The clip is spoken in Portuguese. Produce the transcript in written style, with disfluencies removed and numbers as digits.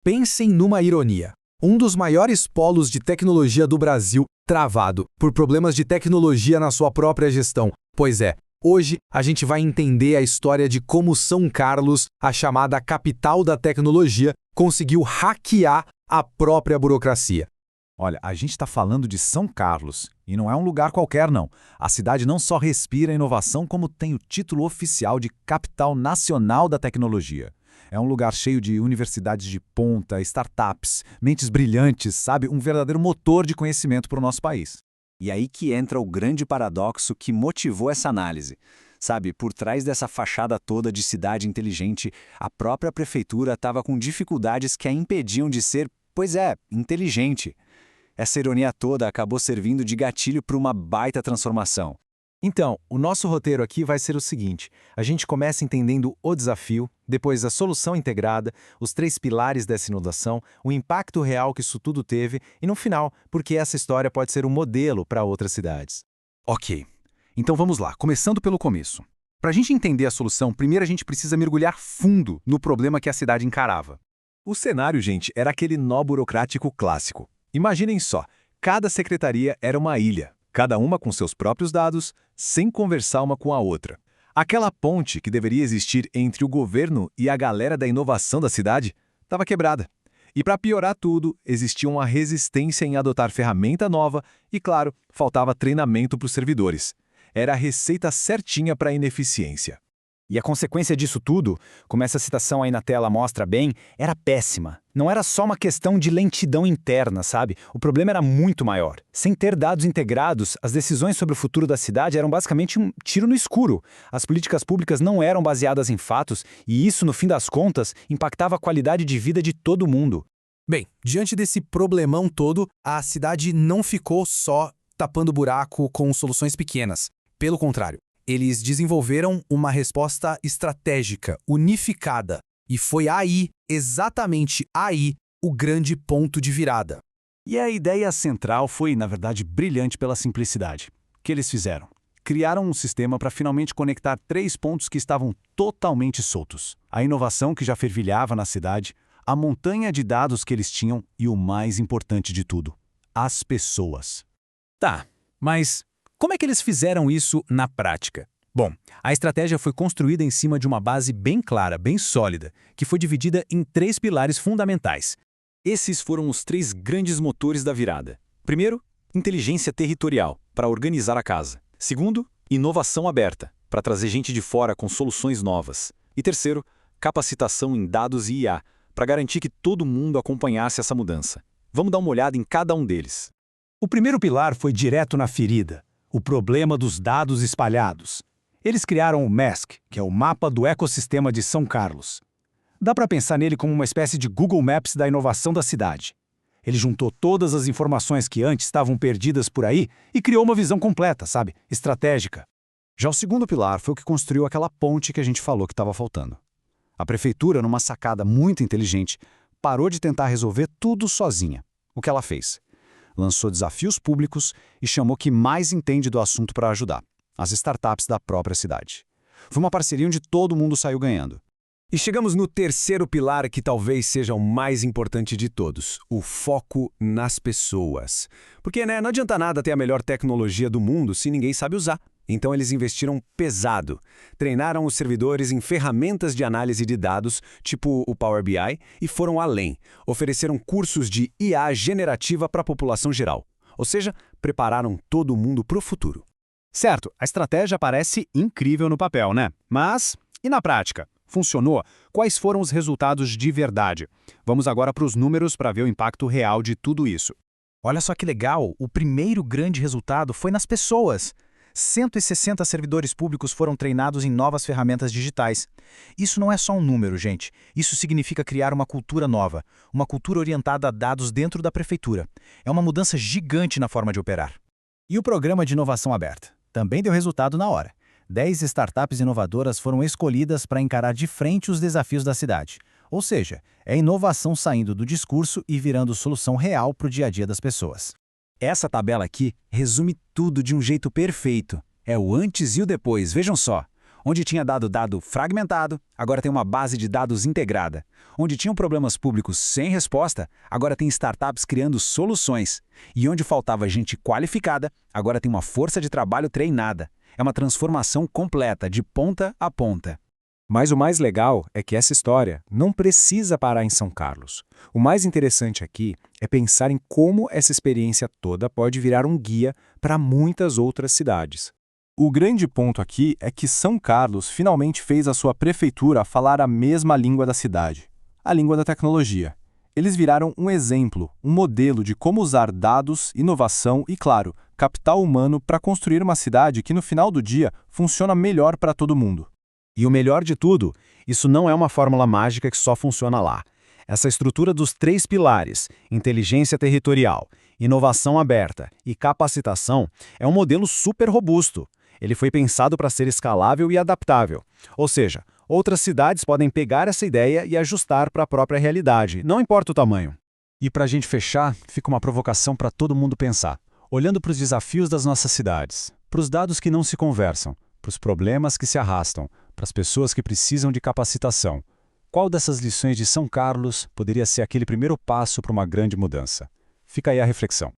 Pensem numa ironia. Um dos maiores polos de tecnologia do Brasil travado por problemas de tecnologia na sua própria gestão. Pois é, hoje a gente vai entender a história de como São Carlos, a chamada capital da tecnologia, conseguiu hackear a própria burocracia. Olha, a gente está falando de São Carlos, e não é um lugar qualquer, não. A cidade não só respira inovação, como tem o título oficial de Capital Nacional da Tecnologia. É um lugar cheio de universidades de ponta, startups, mentes brilhantes, sabe? Um verdadeiro motor de conhecimento para o nosso país. E aí que entra o grande paradoxo que motivou essa análise. Sabe, por trás dessa fachada toda de cidade inteligente, a própria prefeitura estava com dificuldades que a impediam de ser, pois é, inteligente. Essa ironia toda acabou servindo de gatilho para uma baita transformação. Então, o nosso roteiro aqui vai ser o seguinte: a gente começa entendendo o desafio, depois a solução integrada, os 3 pilares dessa inovação, o impacto real que isso tudo teve e, no final, porque essa história pode ser um modelo para outras cidades. Ok, então vamos lá, começando pelo começo. Para a gente entender a solução, primeiro a gente precisa mergulhar fundo no problema que a cidade encarava. O cenário, gente, era aquele nó burocrático clássico. Imaginem só, cada secretaria era uma ilha, cada uma com seus próprios dados, sem conversar uma com a outra. Aquela ponte que deveria existir entre o governo e a galera da inovação da cidade estava quebrada. E para piorar tudo, existia uma resistência em adotar ferramenta nova e, claro, faltava treinamento para os servidores. Era a receita certinha para a ineficiência. E a consequência disso tudo, como essa citação aí na tela mostra bem, era péssima. Não era só uma questão de lentidão interna, sabe? O problema era muito maior. Sem ter dados integrados, as decisões sobre o futuro da cidade eram basicamente um tiro no escuro. As políticas públicas não eram baseadas em fatos e isso, no fim das contas, impactava a qualidade de vida de todo mundo. Bem, diante desse problemão todo, a cidade não ficou só tapando buraco com soluções pequenas. Pelo contrário, eles desenvolveram uma resposta estratégica, unificada. E foi aí, exatamente aí, o grande ponto de virada. E a ideia central foi, na verdade, brilhante pela simplicidade. O que eles fizeram? Criaram um sistema para finalmente conectar 3 pontos que estavam totalmente soltos. A inovação que já fervilhava na cidade, a montanha de dados que eles tinham e o mais importante de tudo, as pessoas. Tá, mas como é que eles fizeram isso na prática? Bom, a estratégia foi construída em cima de uma base bem clara, bem sólida, que foi dividida em 3 pilares fundamentais. Esses foram os 3 grandes motores da virada. Primeiro, inteligência territorial, para organizar a casa. Segundo, inovação aberta, para trazer gente de fora com soluções novas. E terceiro, capacitação em dados e IA, para garantir que todo mundo acompanhasse essa mudança. Vamos dar uma olhada em cada um deles. O primeiro pilar foi direto na ferida, o problema dos dados espalhados. Eles criaram o MASC, que é o Mapa do Ecossistema de São Carlos. Dá para pensar nele como uma espécie de Google Maps da inovação da cidade. Ele juntou todas as informações que antes estavam perdidas por aí e criou uma visão completa, sabe? Estratégica. Já o segundo pilar foi o que construiu aquela ponte que a gente falou que estava faltando. A prefeitura, numa sacada muito inteligente, parou de tentar resolver tudo sozinha. O que ela fez? Lançou desafios públicos e chamou quem mais entende do assunto para ajudar, as startups da própria cidade. Foi uma parceria onde todo mundo saiu ganhando. E chegamos no terceiro pilar, que talvez seja o mais importante de todos, o foco nas pessoas. Porque, não adianta nada ter a melhor tecnologia do mundo se ninguém sabe usar. Então eles investiram pesado. Treinaram os servidores em ferramentas de análise de dados, tipo o Power BI, e foram além. Ofereceram cursos de IA generativa para a população geral. Ou seja, prepararam todo mundo para o futuro. Certo, a estratégia parece incrível no papel, né? Mas, e na prática? Funcionou? Quais foram os resultados de verdade? Vamos agora para os números para ver o impacto real de tudo isso. Olha só que legal, o primeiro grande resultado foi nas pessoas. 160 servidores públicos foram treinados em novas ferramentas digitais. Isso não é só um número, gente. Isso significa criar uma cultura nova, uma cultura orientada a dados dentro da prefeitura. É uma mudança gigante na forma de operar. E o programa de inovação aberta? Também deu resultado na hora. 10 startups inovadoras foram escolhidas para encarar de frente os desafios da cidade. Ou seja, é inovação saindo do discurso e virando solução real para o dia a dia das pessoas. Essa tabela aqui resume tudo de um jeito perfeito. É o antes e o depois, vejam só. Onde tinha dado fragmentado, agora tem uma base de dados integrada. Onde tinham problemas públicos sem resposta, agora tem startups criando soluções. E onde faltava gente qualificada, agora tem uma força de trabalho treinada. É uma transformação completa, de ponta a ponta. Mas o mais legal é que essa história não precisa parar em São Carlos. O mais interessante aqui é pensar em como essa experiência toda pode virar um guia para muitas outras cidades. O grande ponto aqui é que São Carlos finalmente fez a sua prefeitura falar a mesma língua da cidade, a língua da tecnologia. Eles viraram um exemplo, um modelo de como usar dados, inovação e, claro, capital humano para construir uma cidade que no final do dia funciona melhor para todo mundo. E o melhor de tudo, isso não é uma fórmula mágica que só funciona lá. Essa estrutura dos 3 pilares, inteligência territorial, inovação aberta e capacitação, é um modelo super robusto. Ele foi pensado para ser escalável e adaptável. Ou seja, outras cidades podem pegar essa ideia e ajustar para a própria realidade, não importa o tamanho. E para a gente fechar, fica uma provocação para todo mundo pensar. Olhando para os desafios das nossas cidades, para os dados que não se conversam, para os problemas que se arrastam, para as pessoas que precisam de capacitação. Qual dessas lições de São Carlos poderia ser aquele primeiro passo para uma grande mudança? Fica aí a reflexão.